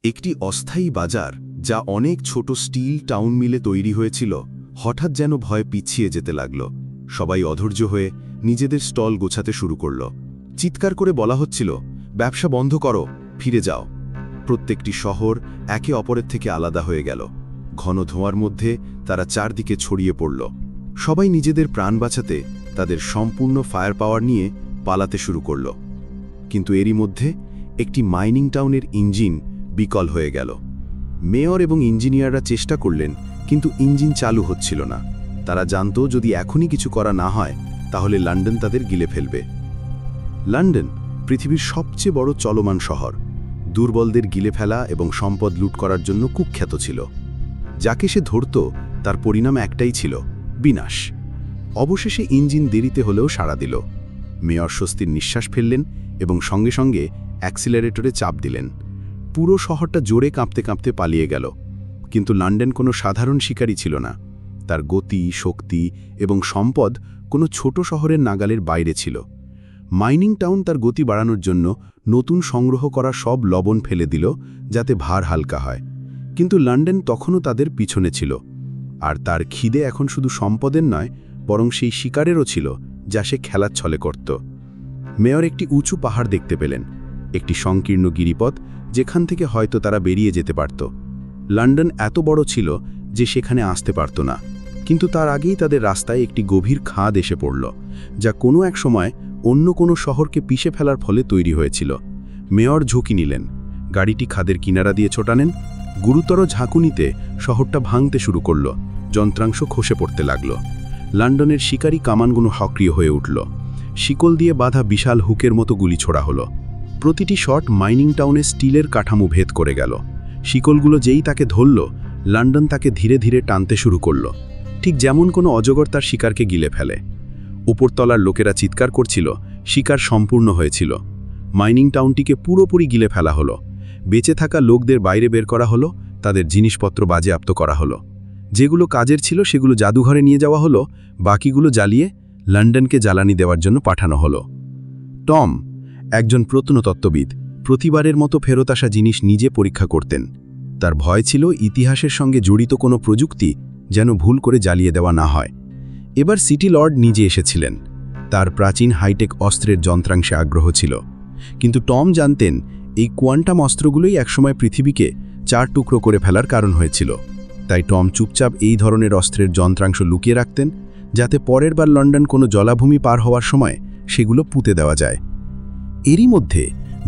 একটি অস্থায়ী বাজার যা অনেক ছোট স্টিল টাউন মিলে তৈরি হয়েছিল হঠাৎ যেন ভয়ে পিছিয়ে যেতে লাগল। সবাই অধৈর্য হয়ে নিজেদের স্টল গোছাতে শুরু করল। চিৎকার করে বলা হচ্ছিল, ব্যবসা বন্ধ করো, ফিরে যাও। প্রত্যেকটি শহর একে অপরের থেকে আলাদা হয়ে গেল। ঘন ধোঁয়ার মধ্যে তারা চারদিকে ছড়িয়ে পড়ল। সবাই নিজেদের প্রাণ বাঁচাতে তাদের সম্পূর্ণ ফায়ার পাওয়ার নিয়ে পালাতে শুরু করল। কিন্তু এরই মধ্যে একটি মাইনিং টাউনের ইঞ্জিন বিকল হয়ে গেল। মেয়র এবং ইঞ্জিনিয়াররা চেষ্টা করলেন, কিন্তু ইঞ্জিন চালু হচ্ছিল না। তারা জানত যদি এখনই কিছু করা না হয় তাহলে লন্ডন তাদের গিলে ফেলবে। লন্ডন পৃথিবীর সবচেয়ে বড় চলমান শহর। দুর্বলদের গিলে ফেলা এবং সম্পদ লুট করার জন্য কুখ্যাত ছিল। যাকে সে ধরত তার পরিণাম একটাই ছিল, বিনাশ। অবশেষে ইঞ্জিন দেরিতে হলেও সাড়া দিল। মেয়র স্বস্তির নিঃশ্বাস ফেললেন এবং সঙ্গে সঙ্গে অ্যাক্সিলারেটরে চাপ দিলেন। পুরো শহরটা জোরে কাঁপতে কাঁপতে পালিয়ে গেল। কিন্তু লন্ডন কোনো সাধারণ শিকারী ছিল না। তার গতি, শক্তি এবং সম্পদ কোনো ছোট শহরের নাগালের বাইরে ছিল। মাইনিং টাউন তার গতি বাড়ানোর জন্য নতুন সংগ্রহ করা সব লবণ ফেলে দিল, যাতে ভার হালকা হয়। কিন্তু লন্ডন তখনও তাদের পিছনে ছিল। আর তার খিদে এখন শুধু সম্পদের নয়, বরং সেই শিকারেরও ছিল, যা সে খেলার ছলে করত। মেয়র একটি উঁচু পাহাড় দেখতে পেলেন, একটি সংকীর্ণ গিরিপথ, যেখান থেকে হয়তো তারা বেরিয়ে যেতে পারত। লন্ডন এত বড় ছিল যে সেখানে আসতে পারত না, কিন্তু তার আগেই তাদের রাস্তায় একটি গভীর খাদ এসে পড়ল, যা কোনো এক সময় অন্য কোনো শহরকে পিষে ফেলার ফলে তৈরি হয়েছিল। মেয়র ঝুঁকি নিলেন, গাড়িটি খাদের কিনারা দিয়ে ছোটানেন। গুরুতর ঝাঁকুনিতে শহরটা ভাঙতে শুরু করল, যন্ত্রাংশ খসে পড়তে লাগল। লন্ডনের শিকারী কামানগুলো সক্রিয় হয়ে উঠল। শিকল দিয়ে বাঁধা বিশাল হুকের মতো গুলি ছোড়া হলো। প্রতিটি শট মাইনিং টাউনে স্টিলের কাঠামো ভেদ করে গেল। শিকলগুলো যেই তাকে ধরল, লন্ডন তাকে ধীরে ধীরে টানতে শুরু করল, ঠিক যেমন কোনো অজগর তার শিকারকে গিলে ফেলে। উপরতলার লোকেরা চিৎকার করছিল, শিকার সম্পূর্ণ হয়েছিল। মাইনিং টাউনটিকে পুরোপুরি গিলে ফেলা হলো। বেঁচে থাকা লোকদের বাইরে বের করা হলো, তাদের জিনিসপত্র বাজেয়াপ্ত করা হলো। যেগুলো কাজের ছিল সেগুলো জাদুঘরে নিয়ে যাওয়া হলো, বাকিগুলো জ্বালিয়ে লন্ডনকে জ্বালানি দেওয়ার জন্য পাঠানো হলো। টম, একজন প্রত্নতত্ত্ববিদ, প্রতিবারের মতো ফেরত আসা জিনিস নিজে পরীক্ষা করতেন। তার ভয় ছিল ইতিহাসের সঙ্গে জড়িত কোনো প্রযুক্তি যেন ভুল করে জ্বালিয়ে দেওয়া না হয়। এবার সিটি লর্ড নিজে এসেছিলেন। তার প্রাচীন হাইটেক অস্ত্রের যন্ত্রাংশে আগ্রহ ছিল, কিন্তু টম জানতেন এই কোয়ান্টাম অস্ত্রগুলোই একসময় পৃথিবীকে 4 টুকরো করে ফেলার কারণ হয়েছিল। তাই টম চুপচাপ এই ধরনের অস্ত্রের যন্ত্রাংশ লুকিয়ে রাখতেন, যাতে পরের বার লন্ডন কোনো জলাভূমি পার হওয়ার সময় সেগুলো পুঁতে দেওয়া যায়। এরই মধ্যে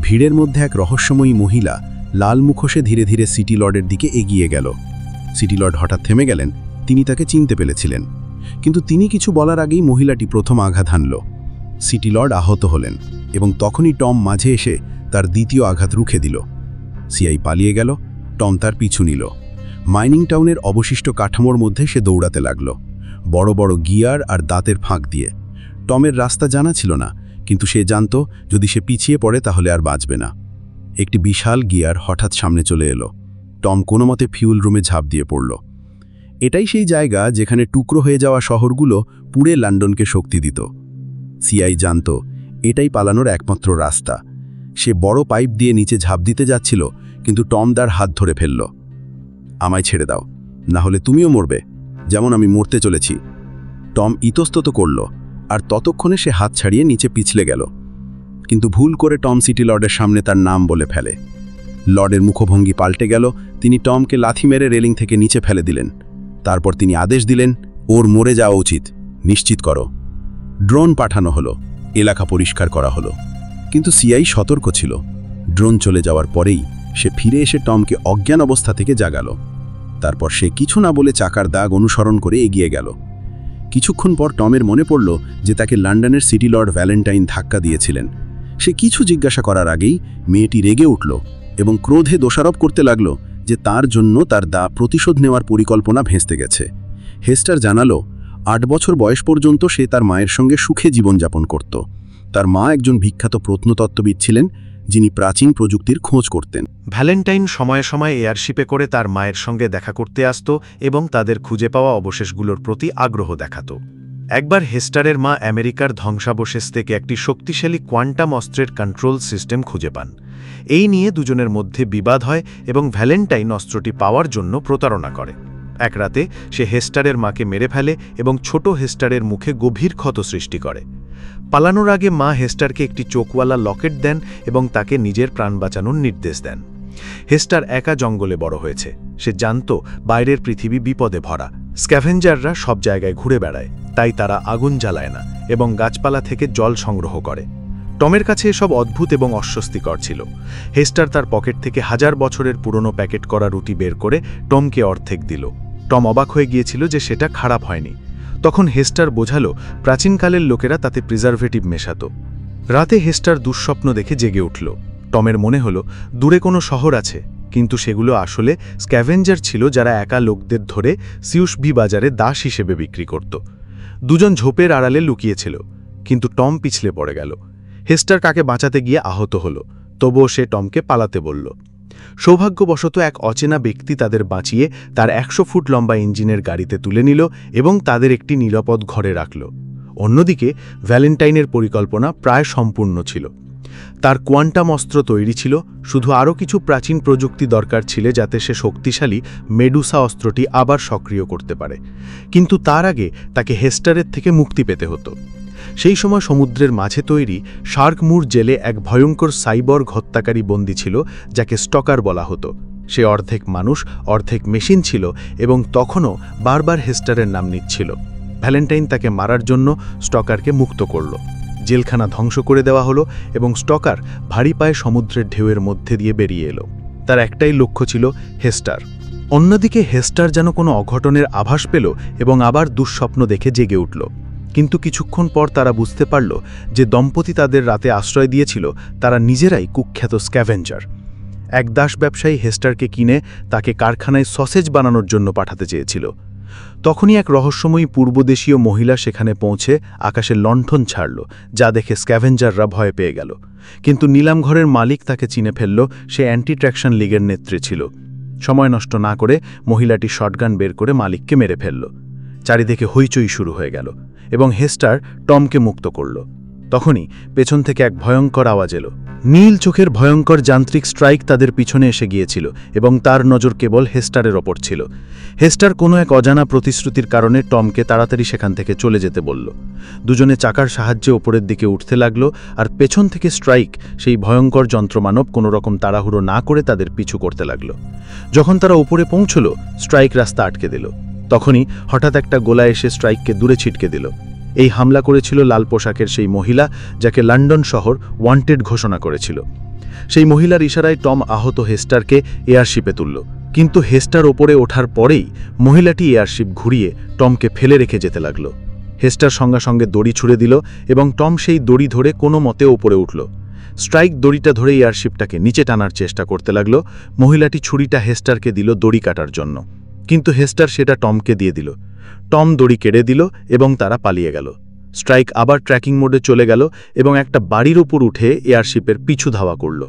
ভিড়ের মধ্যে এক রহস্যময়ী মহিলা লাল মুখোশে ধীরে ধীরে সিটি লর্ডের দিকে এগিয়ে গেল। সিটি লর্ড হঠাৎ থেমে গেলেন। তিনি তাকে চিনতে পেরেছিলেন, কিন্তু তিনি কিছু বলার আগেই মহিলাটি প্রথম আঘাত হানল। সিটি লর্ড আহত হলেন এবং তখনই টম মাঝে এসে তার দ্বিতীয় আঘাত রুখে দিল। সিআই পালিয়ে গেল। টম তার পিছু নিল। মাইনিং টাউনের অবশিষ্ট কাঠামোর মধ্যে সে দৌড়াতে লাগল, বড় বড় গিয়ার আর দাঁতের ফাঁক দিয়ে। টমের রাস্তা জানা ছিল না, কিন্তু সে জানত যদি সে পিছিয়ে পড়ে তাহলে আর বাঁচবে না। একটি বিশাল গিয়ার হঠাৎ সামনে চলে এলো। টম কোনো মতে ফিউল রুমে ঝাঁপ দিয়ে পড়ল। এটাই সেই জায়গা যেখানে টুকরো হয়ে যাওয়া শহরগুলো পুড়ে লন্ডনকে শক্তি দিত। সিআই জানত এটাই পালানোর একমাত্র রাস্তা। সে বড় পাইপ দিয়ে নিচে ঝাঁপ দিতে যাচ্ছিল, কিন্তু টম তার হাত ধরে ফেলল। আমায় ছেড়ে দাও, না হলে তুমিও মরবে, যেমন আমি মরতে চলেছি। টম ইতস্তত করল, আর ততক্ষণে সে হাত ছাড়িয়ে নিচে পিছলে গেল। কিন্তু ভুল করে টম সিটি লর্ডের সামনে তার নাম বলে ফেলে। লর্ডের মুখভঙ্গি পাল্টে গেল। তিনি টমকে লাথি মেরে রেলিং থেকে নিচে ফেলে দিলেন। তারপর তিনি আদেশ দিলেন, ওর মরে যাওয়া উচিত, নিশ্চিত করো। ড্রোন পাঠানো হলো, এলাকা পরিষ্কার করা হলো। কিন্তু সিআই সতর্ক ছিল। ড্রোন চলে যাওয়ার পরেই সে ফিরে এসে টমকে অজ্ঞান অবস্থা থেকে জাগালো। তারপর সে কিছু না বলে চাকার দাগ অনুসরণ করে এগিয়ে গেল। কিছুক্ষণ পর টমের মনে পড়ল যে তাকে লন্ডনের সিটি লর্ড ভ্যালেন্টাইন ধাক্কা দিয়েছিলেন। সে কিছু জিজ্ঞাসা করার আগেই মেয়েটি রেগে উঠল এবং ক্রোধে দোষারোপ করতে লাগল যে তার জন্য তার প্রতিশোধ নেওয়ার পরিকল্পনা ভেস্তে গেছে। হেস্টার জানালো 8 বছর বয়স পর্যন্ত সে তার মায়ের সঙ্গে সুখে জীবনযাপন করত। তার মা একজন বিখ্যাত প্রত্নতত্ত্ববিদ ছিলেন, যিনি প্রাচীন প্রযুক্তির খোঁজ করতেন। ভ্যালেন্টাইন সময়ে সময়ে এয়ারশিপে করে তার মায়ের সঙ্গে দেখা করতে আসত এবং তাদের খুঁজে পাওয়া অবশেষগুলোর প্রতি আগ্রহ দেখাত। একবার হেস্টারের মা আমেরিকার ধ্বংসাবশেষ থেকে একটি শক্তিশালী কোয়ান্টাম অস্ত্রের কন্ট্রোল সিস্টেম খুঁজে পান। এই নিয়ে দুজনের মধ্যে বিবাদ হয় এবং ভ্যালেন্টাইন অস্ত্রটি পাওয়ার জন্য প্রতারণা করে। এক রাতে সে হেস্টারের মাকে মেরে ফেলে এবং ছোট হেস্টারের মুখে গভীর ক্ষত সৃষ্টি করে। পালানোর আগে মা হেস্টারকে একটি চোখওয়ালা লকেট দেন এবং তাকে নিজের প্রাণ বাঁচানোর নির্দেশ দেন। হেস্টার একা জঙ্গলে বড় হয়েছে। সে জানত বাইরের পৃথিবী বিপদে ভরা। স্ক্যাভেঞ্জাররা সব জায়গায় ঘুরে বেড়ায়, তাই তারা আগুন জ্বালায় না এবং গাছপালা থেকে জল সংগ্রহ করে। টমের কাছে এসব অদ্ভুত এবং অস্বস্তিকর ছিল। হেস্টার তার পকেট থেকে 1000 বছরের পুরনো প্যাকেট করা রুটি বের করে টমকে অর্ধেক দিল। টম অবাক হয়ে গিয়েছিল যে সেটা খারাপ হয়নি। তখন হেস্টার বোঝালো প্রাচীনকালের লোকেরা তাতে প্রিজারভেটিভ মেশাত। রাতে হেস্টার দুঃস্বপ্ন দেখে জেগে উঠল। টমের মনে হলো দূরে কোনো শহর আছে, কিন্তু সেগুলো আসলে স্ক্যাভেঞ্জার ছিল যারা একা লোকদের ধরে সিউসবি বাজারে দাস হিসেবে বিক্রি করত। দুজন ঝোপের আড়ালে লুকিয়েছিল, কিন্তু টম পিছলে পড়ে গেল। হেস্টার কাকে বাঁচাতে গিয়ে আহত হল, তবুও সে টমকে পালাতে বলল। সৌভাগ্যবশত এক অচেনা ব্যক্তি তাদের বাঁচিয়ে তার 100 ফুট লম্বা ইঞ্জিনের গাড়িতে তুলে নিল এবং তাদের একটি নিরাপদ ঘরে রাখল। অন্যদিকে ভ্যালেন্টাইনের পরিকল্পনা প্রায় সম্পূর্ণ ছিল। তার কোয়ান্টাম অস্ত্র তৈরি ছিল, শুধু আরও কিছু প্রাচীন প্রযুক্তি দরকার ছিল যাতে সে শক্তিশালী মেডুসা অস্ত্রটি আবার সক্রিয় করতে পারে। কিন্তু তার আগে তাকে হেস্টারের থেকে মুক্তি পেতে হতো। সেই সময় সমুদ্রের মাঝে তৈরি শার্কমুর জেলে এক ভয়ঙ্কর সাইবর্গ হত্যাকারী বন্দী ছিল, যাকে স্টকার বলা হতো। সে অর্ধেক মানুষ অর্ধেক মেশিন ছিল এবং তখনও বারবার হেস্টারের নাম নিচ্ছিল। ভ্যালেন্টাইন তাকে মারার জন্য স্টকারকে মুক্ত করল। জেলখানা ধ্বংস করে দেওয়া হলো এবং স্টকার ভারী পায়ে সমুদ্রের ঢেউয়ের মধ্যে দিয়ে বেরিয়ে এলো। তার একটাই লক্ষ্য ছিল হেস্টার। অন্যদিকে হেস্টার যেন কোনো অঘটনের আভাস পেল এবং আবার দুঃস্বপ্ন দেখে জেগে উঠল। কিন্তু কিছুক্ষণ পর তারা বুঝতে পারল যে দম্পতি তাদের রাতে আশ্রয় দিয়েছিল তারা নিজেরাই কুখ্যাত স্ক্যাভেঞ্জার। এক দাস ব্যবসায়ী হেস্টারকে কিনে তাকে কারখানায় সসেজ বানানোর জন্য পাঠাতে চেয়েছিল। তখনই এক রহস্যময়ী পূর্বদেশীয় মহিলা সেখানে পৌঁছে আকাশে লণ্ঠন ছাড়ল, যা দেখে স্ক্যাভেঞ্জাররা ভয় পেয়ে গেল। কিন্তু নিলামঘরের মালিক তাকে চিনে ফেলল, সে অ্যান্টি ট্র্যাকশন লীগের নেত্রী ছিল। সময় নষ্ট না করে মহিলাটি শটগান বের করে মালিককে মেরে ফেলল। চারিদিকে হইচই শুরু হয়ে গেল এবং হেস্টার টমকে মুক্ত করল। তখনই পেছন থেকে এক ভয়ঙ্কর আওয়াজ এলো। নীল চোখের ভয়ঙ্কর যান্ত্রিক স্ট্রাইক তাদের পিছনে এসে গিয়েছিল এবং তার নজর কেবল হেস্টারের ওপর ছিল। হেস্টার কোনো এক অজানা প্রতিশ্রুতির কারণে টমকে তাড়াতাড়ি সেখান থেকে চলে যেতে বলল। দুজনে চাকার সাহায্যে ওপরের দিকে উঠতে লাগলো, আর পেছন থেকে স্ট্রাইক, সেই ভয়ঙ্কর যন্ত্রমানব, কোনো রকম তাড়াহুড়ো না করে তাদের পিছু করতে লাগল। যখন তারা উপরে পৌঁছল, স্ট্রাইক রাস্তা আটকে দিল। তখনই হঠাৎ একটা গোলা এসে স্ট্রাইককে দূরে ছিটকে দিল। এই হামলা করেছিল লাল পোশাকের সেই মহিলা, যাকে লন্ডন শহর ওয়ান্টেড ঘোষণা করেছিল। সেই মহিলার ইশারায় টম আহত হেস্টারকে এয়ারশিপে তুলল, কিন্তু হেস্টার ওপরে ওঠার পরেই মহিলাটি এয়ারশিপ ঘুরিয়ে টমকে ফেলে রেখে যেতে লাগল। হেস্টার সঙ্গে সঙ্গে দড়ি ছুড়ে দিল এবং টম সেই দড়ি ধরে কোনো মতে ওপরে উঠল। স্ট্রাইক দড়িটা ধরে এয়ারশিপটাকে নিচে টানার চেষ্টা করতে লাগল। মহিলাটি ছুরিটা হেস্টারকে দিল দড়ি কাটার জন্য, কিন্তু হেস্টার সেটা টমকে দিয়ে দিল। টম দড়ি কেড়ে দিল এবং তারা পালিয়ে গেল। স্ট্রাইক আবার ট্র্যাকিং মোডে চলে গেল এবং একটা বাড়ির উপর উঠে এয়ারশিপের পিছু ধাওয়া করল।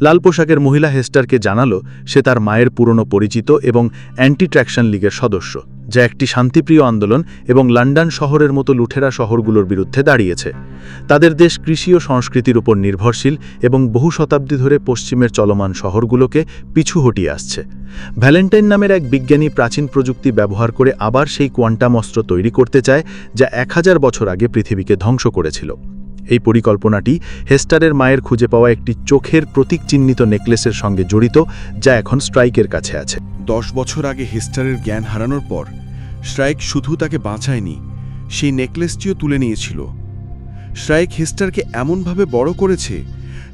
লাল পোশাকের মহিলা হেস্টারকে জানালো সে তার মায়ের পুরনো পরিচিত এবং অ্যান্টি ট্র্যাকশন লীগের সদস্য, যা একটি শান্তিপ্রিয় আন্দোলন এবং লন্ডন শহরের মতো লুঠেরা শহরগুলোর বিরুদ্ধে দাঁড়িয়েছে। তাদের দেশ কৃষি ও সংস্কৃতির উপর নির্ভরশীল এবং বহু শতাব্দী ধরে পশ্চিমের চলমান শহরগুলোকে পিছু হটিয়ে আসছে। ভ্যালেন্টাইন নামের এক বিজ্ঞানী প্রাচীন প্রযুক্তি ব্যবহার করে আবার সেই কোয়ান্টাম অস্ত্র তৈরি করতে চায়, যা 1000 বছর আগে পৃথিবীকে ধ্বংস করেছিল। এই পরিকল্পনাটি হেস্টারের মায়ের খুঁজে পাওয়া একটি চোখের প্রতীক চিহ্নিত নেকলেসের সঙ্গে জড়িত, যা এখন স্ট্রাইকের কাছে আছে। 10 বছর আগে হেস্টারের জ্ঞান হারানোর পর স্ট্রাইক শুধু তাকে বাঁচায়নি, সেই নেকলেসটিও তুলে নিয়েছিল। স্ট্রাইক হেস্টারকে এমনভাবে বড় করেছে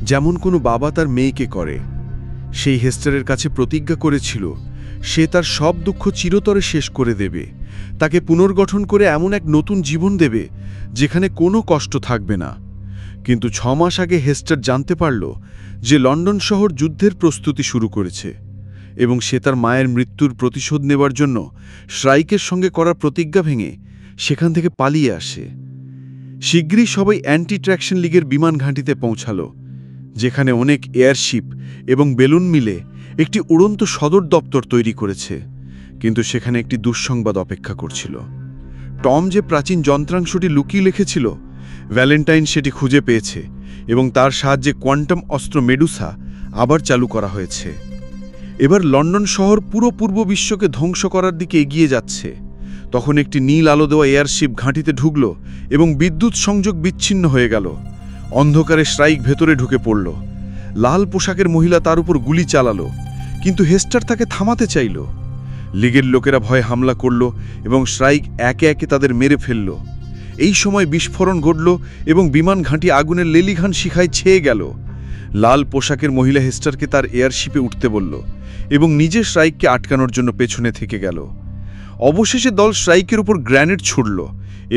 যেমন কোনো বাবা তার মেয়েকে করে। সেই হেস্টারের কাছে প্রতিজ্ঞা করেছিল সে তার সব দুঃখ চিরতরে শেষ করে দেবে, তাকে পুনর্গঠন করে এমন এক নতুন জীবন দেবে যেখানে কোনো কষ্ট থাকবে না। কিন্তু 6 মাস আগে হেস্টার জানতে পারল যে লন্ডন শহর যুদ্ধের প্রস্তুতি শুরু করেছে এবং সে তার মায়ের মৃত্যুর প্রতিশোধ নেবার জন্য স্ট্রাইকের সঙ্গে করা প্রতিজ্ঞা ভেঙে সেখান থেকে পালিয়ে আসে। শীঘ্রই সবাই অ্যান্টি ট্র্যাকশন লীগের বিমান ঘাঁটিতে পৌঁছালো, যেখানে অনেক এয়ারশিপ এবং বেলুন মিলে একটি উড়ন্ত সদর দপ্তর তৈরি করেছে। কিন্তু সেখানে একটি দুঃসংবাদ অপেক্ষা করছিল। টম যে প্রাচীন যন্ত্রাংশটি লুকিয়ে রেখেছিল, ভ্যালেন্টাইন সেটি খুঁজে পেয়েছে এবং তার সাহায্যে কোয়ান্টাম অস্ত্র মেডুসা আবার চালু করা হয়েছে। এবার লন্ডন শহর পুরো পূর্ব বিশ্বকে ধ্বংস করার দিকে এগিয়ে যাচ্ছে। তখন একটি নীল আলো দেওয়া এয়ারশিপ ঘাঁটিতে ঢুকল এবং বিদ্যুৎ সংযোগ বিচ্ছিন্ন হয়ে গেল। অন্ধকারে স্ট্রাইক ভেতরে ঢুকে পড়ল। লাল পোশাকের মহিলা তার উপর গুলি চালালো, কিন্তু হেস্টার তাকে থামাতে চাইল। লীগের লোকেরা ভয়ে হামলা করল এবং স্ট্রাইক একে একে তাদের মেরে ফেলল। এই সময় বিস্ফোরণ ঘটল এবং বিমান ঘাঁটি আগুনের লেলিঘান শিখায় ছেয়ে গেল। লাল পোশাকের মহিলা হেস্টারকে তার এয়ারশিপে উঠতে বলল এবং নিজের স্ট্রাইককে আটকানোর জন্য পেছনে থেকে গেল। অবশেষে দল স্ট্রাইকের উপর গ্র্যানেড ছুড়ল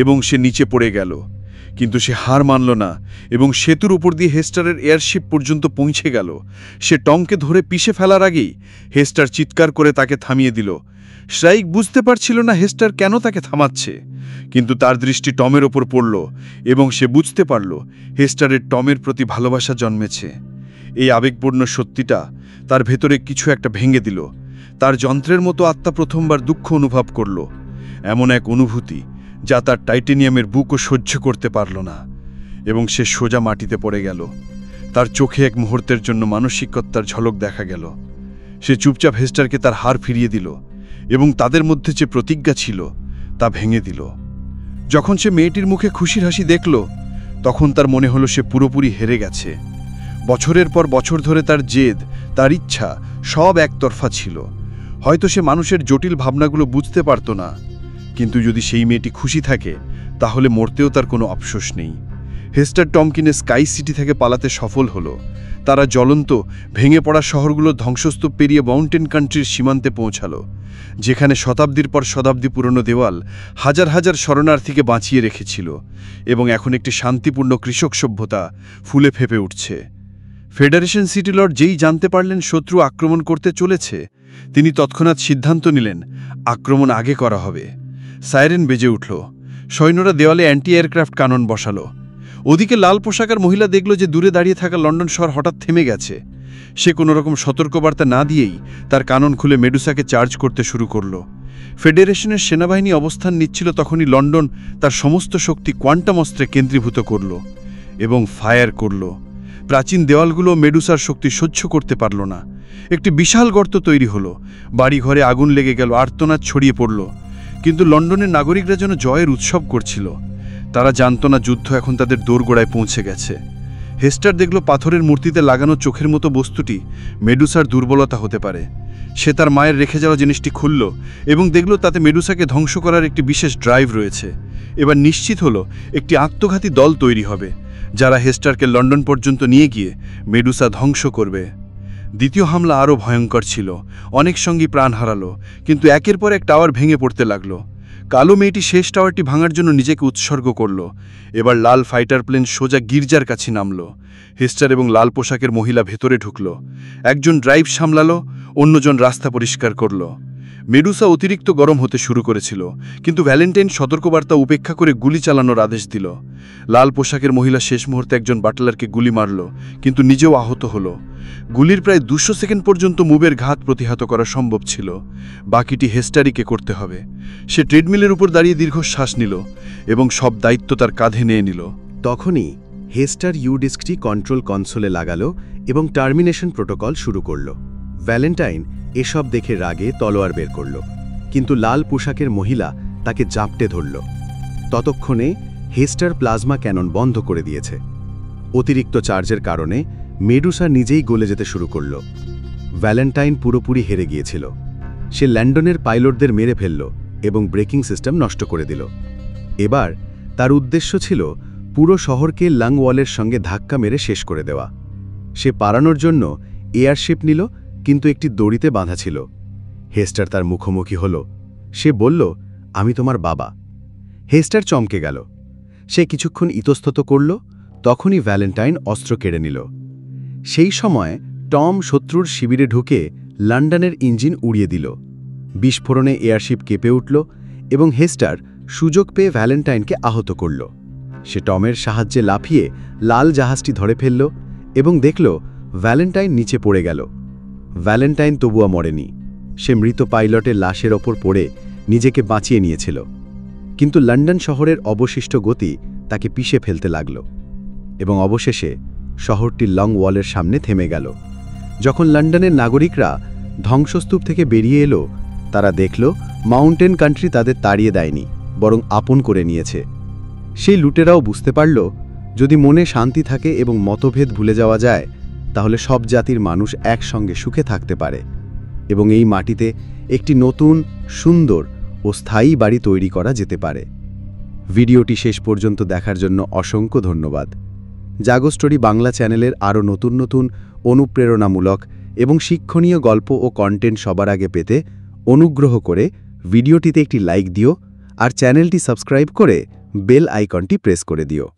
এবং সে নিচে পড়ে গেল, কিন্তু সে হার মানল না এবং সেতুর উপর দিয়ে হেস্টারের এয়ারশিপ পর্যন্ত পৌঁছে গেল। সে টমকে ধরে পিষে ফেলার আগেই হেস্টার চিৎকার করে তাকে থামিয়ে দিল। স্ট্রাইক বুঝতে পারছিল না হেস্টার কেন তাকে থামাচ্ছে, কিন্তু তার দৃষ্টি টমের ওপর পড়ল এবং সে বুঝতে পারল হেস্টারের টমের প্রতি ভালোবাসা জন্মেছে। এই আবেগপূর্ণ সত্যিটা তার ভেতরে কিছু একটা ভেঙে দিল। তার যন্ত্রের মতো আত্মা প্রথমবার দুঃখ অনুভব করল, এমন এক অনুভূতি যা তার টাইটেনিয়ামের বুকও সহ্য করতে পারল না, এবং সে সোজা মাটিতে পড়ে গেল। তার চোখে এক মুহূর্তের জন্য মানসিকতার ঝলক দেখা গেল। সে চুপচাপ হেস্টারকে তার হার ফিরিয়ে দিল এবং তাদের মধ্যে যে প্রতিজ্ঞা ছিল তা ভেঙে দিল। যখন সে মেয়েটির মুখে খুশির হাসি দেখল, তখন তার মনে হলো সে পুরোপুরি হেরে গেছে। বছরের পর বছর ধরে তার জেদ, তার ইচ্ছা সব একতরফা ছিল। হয়তো সে মানুষের জটিল ভাবনাগুলো বুঝতে পারত না, কিন্তু যদি সেই মেয়েটি খুশি থাকে তাহলে মরতেও তার কোনো আফসোস নেই। হেস্টার টমকিনে স্কাই সিটি থেকে পালাতে সফল হলো। তারা জ্বলন্ত ভেঙে পড়া শহরগুলোর ধ্বংসস্তূপ পেরিয়ে মাউন্টেন কান্ট্রির সীমান্তে পৌঁছালো, যেখানে শতাব্দীর পর শতাব্দী পুরনো দেওয়াল হাজার হাজার শরণার্থীকে বাঁচিয়ে রেখেছিল, এবং এখন একটি শান্তিপূর্ণ কৃষক সভ্যতা ফুলে ফেপে উঠছে। ফেডারেশন সিটি লর্ড যেই জানতে পারলেন শত্রু আক্রমণ করতে চলেছে, তিনি তৎক্ষণাৎ সিদ্ধান্ত নিলেন আক্রমণ আগে করা হবে। সাইরেন বেজে উঠল। সৈন্যরা দেওয়ালে অ্যান্টি এয়ারক্রাফট কানন বসালো। ওদিকে লাল পোশাকের মহিলা দেখল যে দূরে দাঁড়িয়ে থাকা লন্ডন শহর হঠাৎ থেমে গেছে। সে কোনো রকম সতর্কবার্তা না দিয়েই তার কানন খুলে মেডুসাকে চার্জ করতে শুরু করল। ফেডারেশনের সেনাবাহিনী অবস্থান নিচ্ছিল, তখনই লন্ডন তার সমস্ত শক্তি কোয়ান্টাম অস্ত্রে কেন্দ্রীভূত করল এবং ফায়ার করল। প্রাচীন দেওয়ালগুলো মেডুসার শক্তি সহ্য করতে পারল না। একটি বিশাল গর্ত তৈরি হলো। বাড়িঘরে আগুন লেগে গেল, আর্তনাদ ছড়িয়ে পড়ল। কিন্তু লন্ডনের নাগরিকরা যেন জয়ের উৎসব করছিল। তারা জানত না যুদ্ধ এখন তাদের দোরগোড়ায় পৌঁছে গেছে। হেস্টার দেখল পাথরের মূর্তিতে লাগানো চোখের মতো বস্তুটি মেডুসার দুর্বলতা হতে পারে। সে তার মায়ের রেখে যাওয়া জিনিসটি খুলল এবং দেখল তাতে মেডুসাকে ধ্বংস করার একটি বিশেষ ড্রাইভ রয়েছে। এবার নিশ্চিত হলো একটি আত্মঘাতী দল তৈরি হবে, যারা হেস্টারকে লন্ডন পর্যন্ত নিয়ে গিয়ে মেডুসা ধ্বংস করবে। দ্বিতীয় হামলা আরও ভয়ঙ্কর ছিল। অনেক সঙ্গী প্রাণ হারালো, কিন্তু একের পর এক টাওয়ার ভেঙে পড়তে লাগলো। কালো মেয়েটি শেষ টাওয়ারটি ভাঙার জন্য নিজেকে উৎসর্গ করল। এবার লাল ফাইটার প্লেন সোজা গির্জার কাছে নামল। হেস্টার এবং লাল পোশাকের মহিলা ভেতরে ঢুকল। একজন ড্রাইভ সামলালো, অন্যজন রাস্তা পরিষ্কার করল। মেডুসা অতিরিক্ত গরম হতে শুরু করেছিল, কিন্তু ভ্যালেন্টাইন সতর্কবার্তা উপেক্ষা করে গুলি চালানোর আদেশ দিল। লাল পোশাকের মহিলা শেষ মুহূর্তে একজন বাটলারকে গুলি মারল, কিন্তু নিজেও আহত হল। গুলির প্রায় 200 সেকেন্ড পর্যন্ত মুভের ঘাত প্রতিহত করা সম্ভব ছিল। বাকিটি হেস্টারিকে করতে হবে। সে ট্রেডমিলের উপর দাঁড়িয়ে দীর্ঘশ্বাস নিল এবং সব দায়িত্ব তার কাঁধে নিয়ে নিল। তখনই হেস্টার ইউডিস্কটি কন্ট্রোল কনসোলে লাগালো এবং টার্মিনেশন প্রোটোকল শুরু করল। ভ্যালেন্টাইন এসব দেখে রাগে তলোয়ার বের করল, কিন্তু লাল পোশাকের মহিলা তাকে জাপটে ধরল। ততক্ষণে হেস্টার প্লাজমা ক্যানন বন্ধ করে দিয়েছে। অতিরিক্ত চার্জের কারণে মেডুসা নিজেই গলে যেতে শুরু করল। ভ্যালেন্টাইন পুরোপুরি হেরে গিয়েছিল। সে লন্ডনের পাইলটদের মেরে ফেলল এবং ব্রেকিং সিস্টেম নষ্ট করে দিল। এবার তার উদ্দেশ্য ছিল পুরো শহরকে লাং ওয়ালের সঙ্গে ধাক্কা মেরে শেষ করে দেওয়া। সে পালানোর জন্য এয়ারশিপ নিল, কিন্তু একটি দড়িতে বাঁধা ছিল। হেস্টার তার মুখোমুখি হল। সে বলল, আমি তোমার বাবা। হেস্টার চমকে গেল। সে কিছুক্ষণ ইতস্তত করল। তখনই ভ্যালেন্টাইন অস্ত্র কেড়ে নিল। সেই সময় টম শত্রুর শিবিরে ঢুকে লন্ডনের ইঞ্জিন উড়িয়ে দিল। বিস্ফোরণে এয়ারশিপ কেঁপে উঠল এবং হেস্টার সুযোগ পেয়ে ভ্যালেন্টাইনকে আহত করল। সে টমের সাহায্যে লাফিয়ে লাল জাহাজটি ধরে ফেলল এবং দেখল ভ্যালেন্টাইন নিচে পড়ে গেল। ভ্যালেন্টাইন তবুও মরেনি। সে মৃত পাইলটের লাশের ওপর পড়ে নিজেকে বাঁচিয়ে নিয়েছিল। কিন্তু লন্ডন শহরের অবশিষ্ট গতি তাকে পিষে ফেলতে লাগল এবং অবশেষে শহরটি লং ওয়ালের সামনে থেমে গেল। যখন লন্ডনের নাগরিকরা ধ্বংসস্তূপ থেকে বেরিয়ে এলো, তারা দেখল মাউন্টেন কান্ট্রি তাদের তাড়িয়ে দেয়নি, বরং আপন করে নিয়েছে। সেই লুটেরাও বুঝতে পারল, যদি মনে শান্তি থাকে এবং মতভেদ ভুলে যাওয়া যায়, তাহলে সব জাতির মানুষ একসঙ্গে সুখে থাকতে পারে এবং এই মাটিতে একটি নতুন, সুন্দর ও স্থায়ী বাড়ি তৈরি করা যেতে পারে। ভিডিওটি শেষ পর্যন্ত দেখার জন্য অসংখ্য ধন্যবাদ। জাগো স্টোরি বাংলা চ্যানেলের আরও নতুন নতুন অনুপ্রেরণামূলক এবং শিক্ষণীয় গল্প ও কন্টেন্ট সবার আগে পেতে অনুগ্রহ করে ভিডিওটিতে একটি লাইক দিও আর চ্যানেলটি সাবস্ক্রাইব করে বেল আইকনটি প্রেস করে দিও।